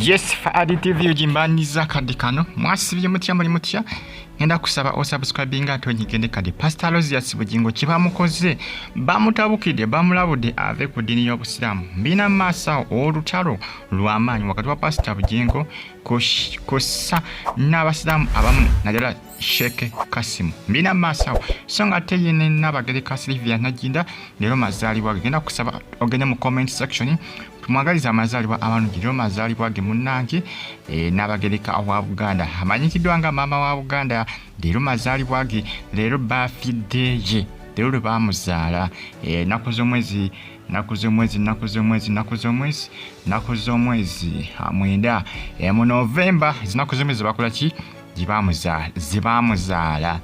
Yes, Faadi TV ujimbaniza kadi kano. Mwasibye mutya muri mutya. Ngenda kusaba osubscribinga atonyigende kadi pastalozi ya Bugingo kibamukoze. Bamutabukide bamulabudde ave ku dini y'Obusiraamu. Mbina masa olutalo lw'amaanyi wakati wa Pastor Bugingo kosa n'Abasiraamu abamu najala Sheikh Kasimu. Mbina masa songa teyene n'abagereka Silvia Najinda lero mazaalibwa genda kusaba ogende mu comment section. Tumwagaliza amazaalibwa amalungi lero mazaalibwa ge munnange n'abagereka awa Buganda. Amanyikiddwa nga mama wa Buganda lero mazaalibwa ge lero bafiddeeye lero bamuzaala naku z'omwezi mwenda mu November zinaku z'omwezi bakola ki zibamuzaala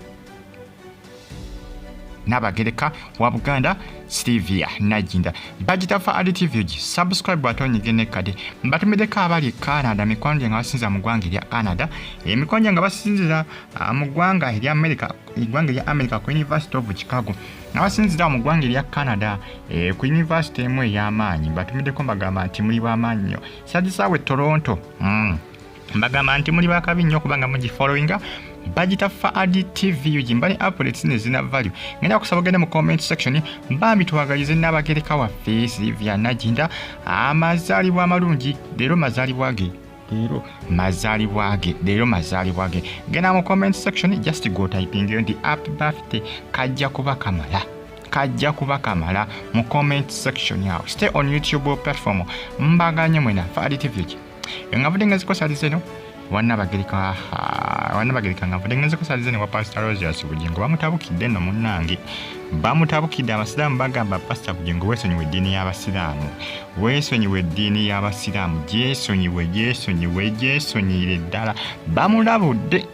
n'abagereka wa Buganda Silvia Najinda. Bagita Faadi TV subscribe button nyigene kade mbatumideko abali Canada mikwanje nga basinza mu ggwanga lya Canada mikwanje nga basinzira mu ggwanga lya America ku University of Chicago nga basinzira mu ggwanga lya Canada ku university emwe y'amaanyi batumideko mbagamba nti muli b'amaanyi nnyo sagisawe Toronto mbagamba nti muli bakabi nnyo kubanga mugifollowinga Bagita Faadi TV ujimbani updates nezina value. Ngenda kusaba gende mu comment section mbambi twagalize n'abagereka wa Silvia Najinda amazaalibwa amalungi lero mazaalibwa ge genda mu comment section just go typing ndi happy birthday kajja kuba kamala mu comment section yawe. Stay on YouTube platform mbaganye mwena Faadi TV ngavudinga zikosalize no wana bagereka ngavudengenze kusalize ne wa Pastor Bugingo bamutabukidde no munnange bamutabukidde Abasiraamu bagamba Pastor Bugingo weesonyiwe eddiini y'Abasiraamu gyesonyiire ddala bamulabudde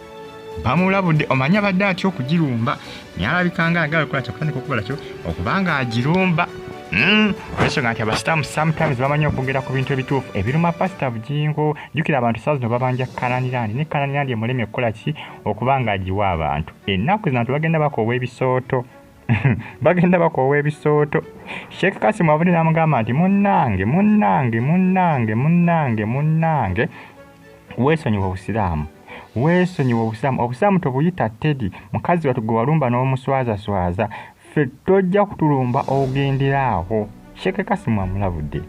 omanya badde atya okugirumba nyalabikanga agala okukola kyakutandika okukola kyo okubanga agirumba Ensonga nti Abasiraamu sometimes bamanyi okwogera ku bintu ebituufu ebiruma Pastor Bugingo. Jjukira abantu saazi no babanja kananirandi ne kananirandi emulemi okukola ki okubanga agiwa abantu ennaku zino abantu bagenda bakoowa ebisooto Sheikh Kasimu avudde n'amugamba nti munnange weesonyiwa Obusiraamu tobuyita Teddy mukazi watu gwe walumba n'omuswazaswaza ffe tojja kutulumba ogenderaawo. Sheikh Kasimu amulabudde.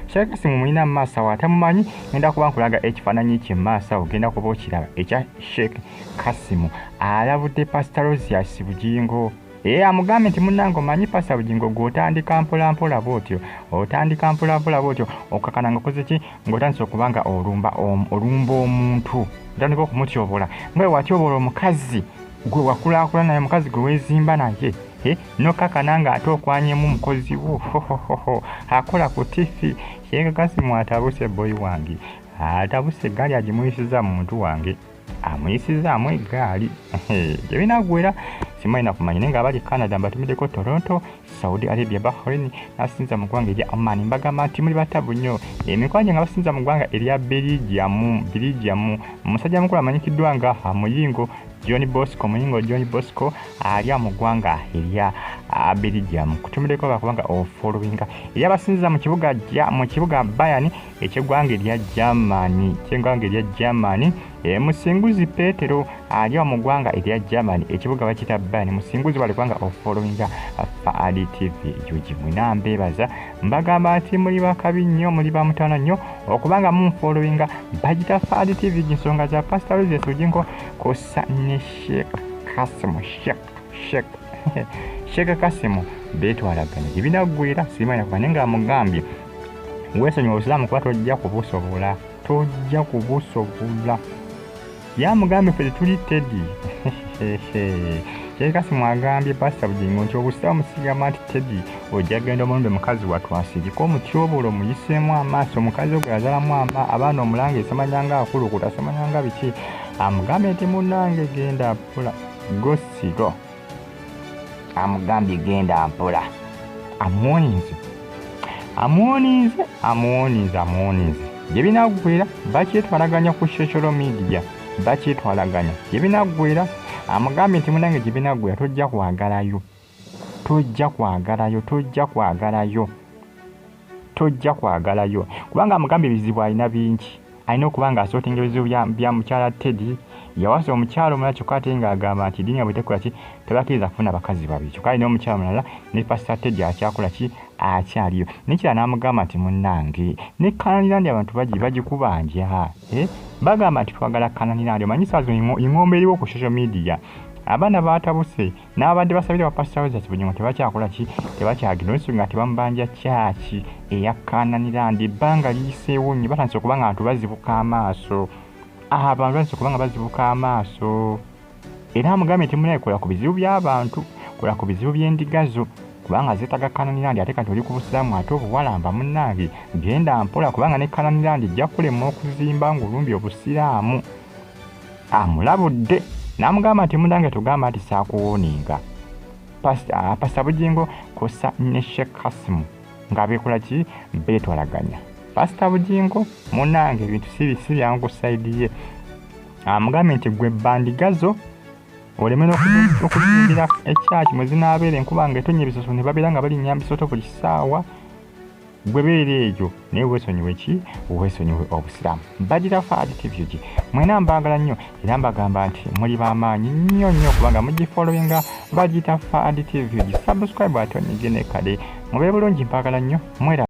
Sheikh Kasimu mulina maaso awo atamumanyi ngenda kuba nkulaga ekifaananyi kye maaso awo genda kuba okiraba ekya Sheikh Kasimu alabudde Pastor Bugingo. Amugambe nti munnange omanyi Pastor Bugingo gw'otandika mpolampola bw'otyo okakana nga okoze ki ng'otandise okubanga olumba omuntu otandika okumutyobola ngwe watyobola omukazi gwe wakulaakulana naye mukazi gwe weezimba naye nokakana nga ate okwanyemu mukozi wo akola ku tifi. Sheikh Kasimu atabuse boy wange atabuse egaali agimuyisiza muntu wange amuyisizaamu egaali gyebinaggwera simanyi nakumanya naye nga abali Canada mbatumiddeko Toronto, Saudi Arabia, Bahrain n'asinza mu ggwanga erya Oman mbagamba nti muli batabu nnyo emikwanje nga basinza mu ggwanga erya Belgium omusajja mukulu amanyikiddwa nga Muyingo John Bosco ali mu ggwanga erya Belgium kutumiddeko bakubanga ofollowinga era abasinza mu kibuga Bayern eky'eggwanga erya Germany Musinguzi Petero ali mu ggwanga erya Germany ekibuga bakita Bayern Musinguzi bali kwanga ofollowinga Faadi TV mwina mbebaza mbagamba nti muli bakabi nnyo muli bamutana nnyo okubanga munfollowinga Bagita Faadi TV ensonga za Pastor Bugingo kosa ne Sheikh Kasimu beetwalaganya ebinaggwera simanyi nakuba nga amugambye weesonyiwa Obusiraamu kuba tojja kubusobola yamugambye ffe tuli Teddy. Sheikh Kasimu agambye Pastor Bugingo nti Obusiraamu sigamba nti Teddy ojja genda omulumbe mukazi watwasiriko omutyobolo muyiseemu amaaso omukazi ogwo yazalamu abaana omulanga esamanyanga akulukuta asamanyanga biki amugambye nti munnange genda mpola gosigo amugambye genda mpola amuwonize gyebinaggwera bakyetwalaganya ku social media gyebinaggwera amugambye nti munnange gyebinaggwera tojja kwagalayo tojja kwagalayo kubanga amugambye ebizibu alina bingi. Alina okuba ng'asootinga ebizibu bya mukyala Teddy. Yawasa omukyala omulala kyokka ate ng'agamba nti eddiini yabwe tekola ki tebakkiriza kufuna bakazi babiri. Kyokka alina omukyala omulala ne Pastor Teddy akyakola ki akyaliyo. Nekira n'amugamba nti munnange ne Kananirandi abantu bagikubanja. Bagamba nti twagala Kananirandi. Omanyi saazo engombe eriwo ku social media. Abaana baatabuse n'abadde basabira wa Pastor Wazati Bugingo tebakyakola ki tebakyagenda ensonga tebamubanja kyaki eya Kananirandi. Ebbanga liyiseewo nnyo batandise okuba nga abantu bazibuka amaaso. Abantu batandise okuba nga bazibuka amaaso. Era amugambye nti munaye kola ku bizibu by'abantu, kola ku bizibu by'endiga zo kubanga zeetaga Kananirandi ate kati oli ku Busiraamu ate obuwalamba munnange genda mpola kubanga ne Kananirandi ejja kulema okuzimba ng'olumbye Obusiraamu. Amulabudde n'amugamba nti munnange tugamba nti saakuwooninga. Pastor Bugingo kosa ne Sheikh Kasimu nga beekola ki beetwalaganya. Pastor Bugingo munnange ebintu si byangu sayidi ye. Amugambye nti gwe bandigazo oleme n'okuzimbira ekyaki mwe zinaabeera enkuba nga etonnya ebisoso ne babeera nga balinnya bisoto buli ssaawa. Gwe beera eyo naye weesonyiwe ki weesonyiwe Obusiraamu. Bagirafa additive ki mwena mbaagala nnyo era mbagamba nti muli b'amaanyi nnyo nnyo kubanga mugifollowinga Bagitafa additive. Subscribe ate onyige ne kale mube bulungi mpaagala nnyo mwera.